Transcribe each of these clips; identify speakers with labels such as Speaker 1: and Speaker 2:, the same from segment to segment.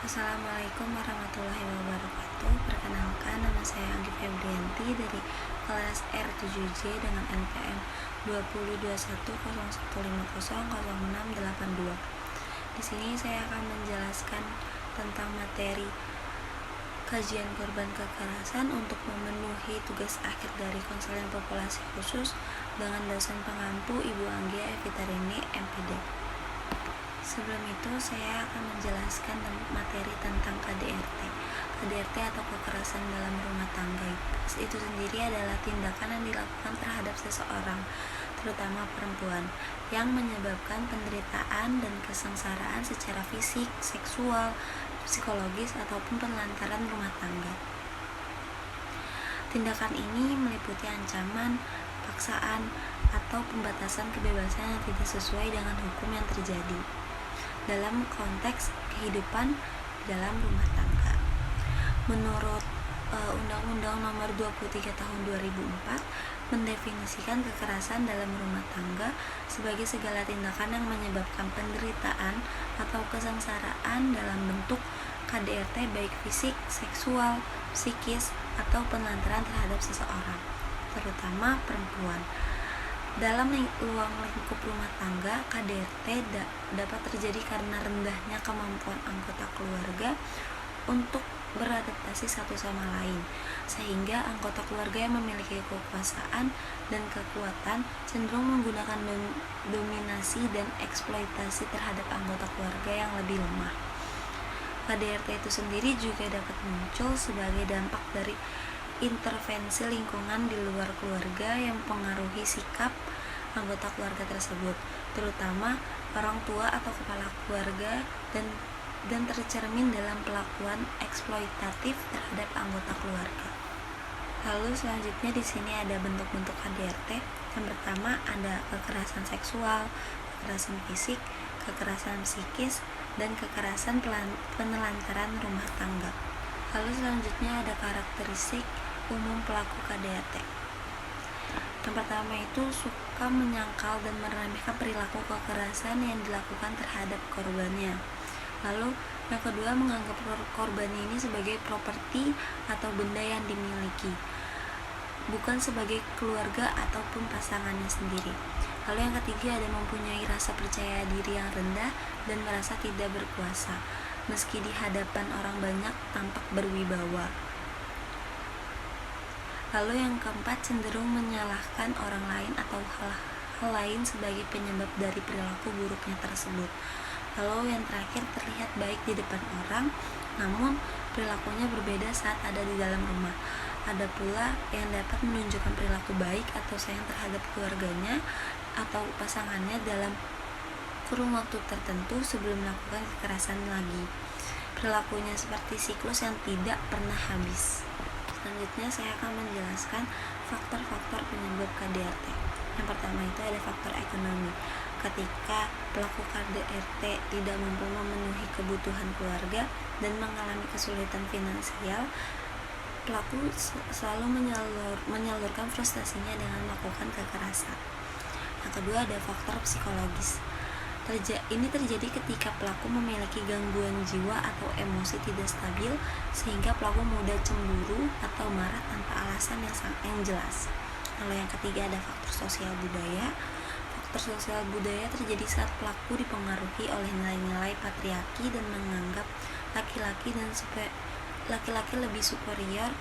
Speaker 1: Assalamualaikum warahmatullahi wabarakatuh. Perkenalkan, nama saya Anggi Febrianti dari kelas R7J dengan NPM 202101500682. Di sini saya akan menjelaskan tentang materi kajian korban kekerasan untuk memenuhi tugas akhir dari konseling populasi khusus dengan dosen pengampu Ibu Anggia Evitarini, MPD. Sebelum itu, saya akan menjelaskan materi tentang KDRT. KDRT atau kekerasan dalam rumah tangga itu sendiri adalah tindakan yang dilakukan terhadap seseorang, terutama perempuan, yang menyebabkan penderitaan dan kesengsaraan secara fisik, seksual, psikologis, ataupun penelantaran rumah tangga. Tindakan ini meliputi ancaman, paksaan, atau pembatasan kebebasan yang tidak sesuai dengan hukum yang terjadi dalam konteks kehidupan dalam rumah tangga. Menurut Undang-Undang Nomor 23 Tahun 2004 mendefinisikan kekerasan dalam rumah tangga sebagai segala tindakan yang menyebabkan penderitaan atau kesengsaraan dalam bentuk KDRT baik fisik, seksual, psikis, atau penelantaran terhadap seseorang, terutama perempuan. Dalam ruang lingkup rumah tangga, KDRT dapat terjadi karena rendahnya kemampuan anggota keluarga untuk beradaptasi satu sama lain, sehingga anggota keluarga yang memiliki kekuasaan dan kekuatan cenderung menggunakan dominasi dan eksploitasi terhadap anggota keluarga yang lebih lemah. KDRT itu sendiri juga dapat muncul sebagai dampak dari intervensi lingkungan di luar keluarga yang mempengaruhi sikap anggota keluarga tersebut, terutama orang tua atau kepala keluarga, dan tercermin dalam perlakuan eksploitatif terhadap anggota keluarga. Lalu selanjutnya di sini ada bentuk-bentuk KDRT. Yang pertama ada kekerasan seksual, kekerasan fisik, kekerasan psikis, dan kekerasan penelantaran rumah tangga. Lalu selanjutnya ada karakteristik umum pelaku KDRT. Yang pertama itu suka menyangkal dan meremehkan perilaku kekerasan yang dilakukan terhadap korbannya. Lalu yang kedua menganggap korbannya ini sebagai properti atau benda yang dimiliki, bukan sebagai keluarga ataupun pasangannya sendiri. Lalu yang ketiga ada mempunyai rasa percaya diri yang rendah dan merasa tidak berkuasa, meski di hadapan orang banyak tampak berwibawa. Lalu yang keempat cenderung menyalahkan orang lain atau hal lain sebagai penyebab dari perilaku buruknya tersebut. Lalu yang terakhir terlihat baik di depan orang, namun perilakunya berbeda saat ada di dalam rumah. Ada pula yang dapat menunjukkan perilaku baik atau sayang terhadap keluarganya atau pasangannya dalam kurun waktu tertentu sebelum melakukan kekerasan lagi. Perilakunya seperti siklus yang tidak pernah habis. Selanjutnya saya akan menjelaskan faktor-faktor penyebab KDRT. Yang pertama itu ada faktor ekonomi. Ketika pelaku KDRT tidak mampu memenuhi kebutuhan keluarga dan mengalami kesulitan finansial, pelaku selalu menyalurkan frustasinya dengan melakukan kekerasan. Yang kedua ada faktor psikologis. Ini terjadi ketika pelaku memiliki gangguan jiwa atau emosi tidak stabil, sehingga pelaku mudah cemburu atau marah tanpa alasan yang jelas. Lalu yang ketiga ada faktor sosial budaya. Faktor sosial budaya terjadi saat pelaku dipengaruhi oleh nilai-nilai patriarki dan menganggap laki-laki lebih superior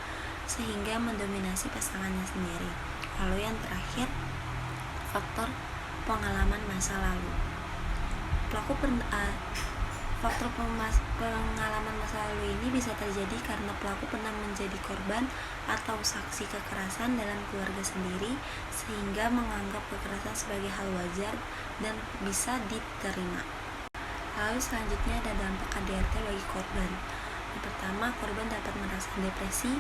Speaker 1: sehingga mendominasi pasangannya sendiri. Lalu yang terakhir faktor pengalaman masa lalu. Faktor pengalaman masa lalu ini bisa terjadi karena pelaku pernah menjadi korban atau saksi kekerasan dalam keluarga sendiri, sehingga menganggap kekerasan sebagai hal wajar dan bisa diterima. Lalu selanjutnya ada dampak KDRT bagi korban. Yang pertama, korban dapat merasa depresi.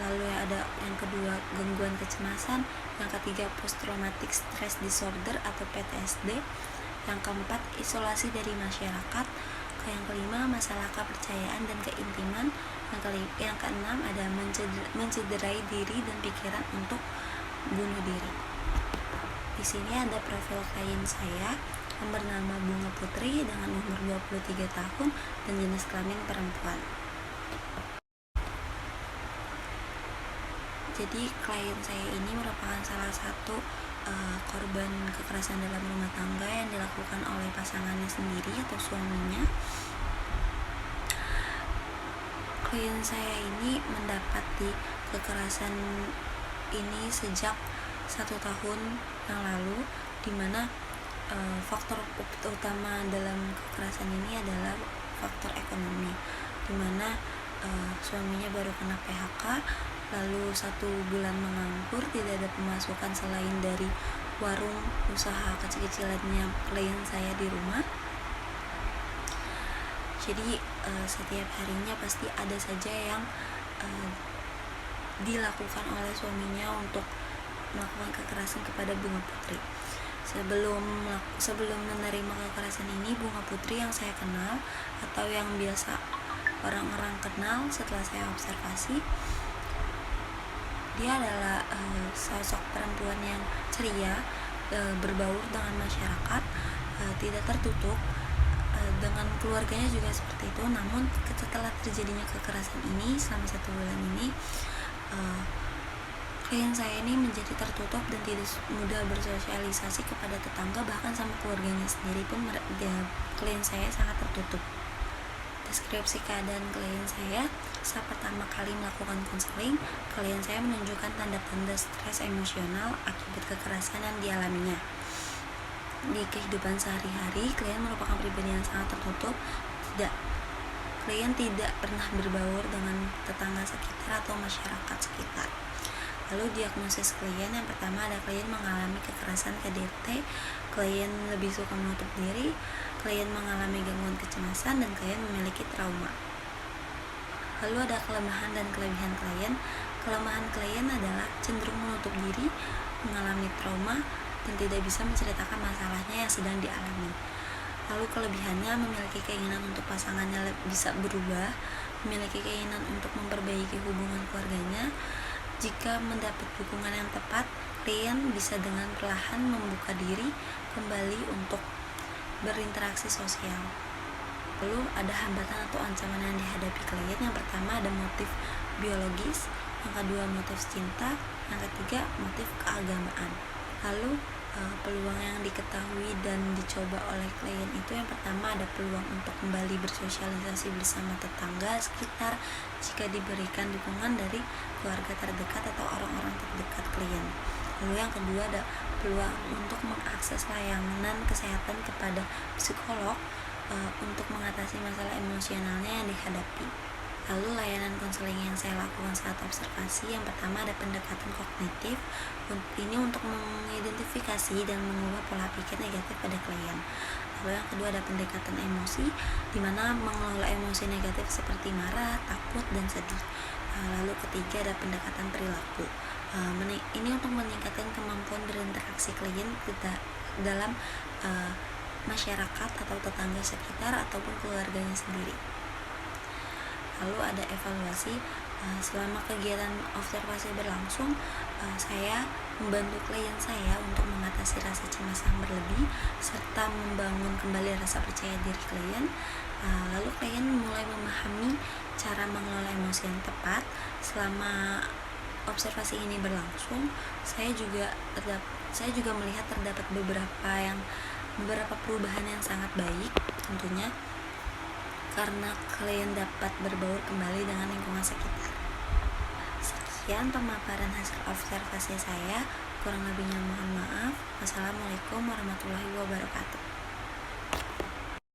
Speaker 1: Lalu ada yang kedua gangguan kecemasan. Yang ketiga post traumatic stress disorder atau PTSD. Yang keempat isolasi dari masyarakat. Yang kelima masalah kepercayaan dan keintiman. Yang keenam ada mencederai diri dan pikiran untuk bunuh diri. Di sini ada profil klien saya. yang bernama Bunga Putri dengan umur 23 tahun dan jenis kelamin perempuan. Jadi klien saya ini merupakan salah satu korban kekerasan dalam rumah tangga yang dilakukan oleh pasangannya sendiri atau suaminya. Klien saya ini mendapati kekerasan ini sejak 1 tahun yang lalu, di mana faktor utama dalam kekerasan ini adalah faktor ekonomi, di mana suaminya baru kena PHK, lalu 1 bulan menganggur, tidak ada pemasukan selain dari warung usaha kecil-kecilannya klien saya di rumah. Jadi setiap harinya pasti ada saja yang dilakukan oleh suaminya untuk melakukan kekerasan kepada Bunga Putri. Sebelum menerima kekerasan ini, Bunga Putri yang saya kenal atau yang biasa orang-orang kenal setelah saya observasi, dia adalah sosok perempuan yang ceria, berbaur dengan masyarakat, tidak tertutup, dengan keluarganya juga seperti itu. Namun setelah terjadinya kekerasan ini selama 1 bulan ini, klien saya ini menjadi tertutup dan tidak mudah bersosialisasi kepada tetangga, bahkan sama keluarganya sendiri pun klien saya sangat tertutup. Deskripsi keadaan klien saya: saat pertama kali melakukan konseling, klien saya menunjukkan tanda-tanda stres emosional akibat kekerasan yang dialaminya. Di kehidupan sehari-hari, klien merupakan pribadi yang sangat tertutup. Klien tidak pernah berbaur dengan tetangga sekitar atau masyarakat sekitar. Lalu diagnosis klien: yang pertama ada klien mengalami kekerasan KDRT, klien lebih suka menutup diri, klien mengalami gangguan kecemasan, dan klien memiliki trauma. Lalu ada kelemahan dan kelebihan klien. Kelemahan klien adalah cenderung menutup diri, mengalami trauma, dan tidak bisa menceritakan masalahnya yang sedang dialami. Lalu kelebihannya memiliki keinginan untuk pasangannya bisa berubah, memiliki keinginan untuk memperbaiki hubungan keluarganya. Jika mendapat dukungan yang tepat, klien bisa dengan perlahan membuka diri kembali untuk berinteraksi sosial. Lalu ada hambatan atau ancaman yang dihadapi klien. Yang pertama ada motif biologis, yang kedua motif cinta, yang ketiga motif keagamaan. Lalu peluang yang diketahui dan dicoba oleh klien itu: yang pertama ada peluang untuk kembali bersosialisasi bersama tetangga sekitar jika diberikan dukungan dari keluarga terdekat atau orang-orang terdekat klien. Lalu yang kedua ada peluang untuk mengakses layanan kesehatan kepada psikolog untuk mengatasi masalah emosionalnya yang dihadapi. Lalu layanan konseling yang saya lakukan saat observasi: yang pertama ada pendekatan kognitif, ini untuk mengidentifikasi dan mengubah pola pikir negatif pada klien. Lalu yang kedua ada pendekatan emosi, di mana mengelola emosi negatif seperti marah, takut, dan sedih. Lalu ketiga ada pendekatan perilaku, ini untuk meningkatkan kemampuan berinteraksi klien dalam masyarakat atau tetangga sekitar ataupun keluarganya sendiri. Lalu ada evaluasi. Selama kegiatan observasi berlangsung, saya membantu klien saya untuk mengatasi rasa cemas yang berlebih serta membangun kembali rasa percaya diri klien. Lalu klien mulai memahami cara mengelola emosi yang tepat. Selama observasi ini berlangsung, saya juga melihat terdapat beberapa perubahan yang sangat baik tentunya, karena klien dapat berbaur kembali dengan lingkungan sekitar. Sekian pemaparan hasil observasi saya, kurang lebihnya mohon maaf. Wassalamualaikum warahmatullahi wabarakatuh.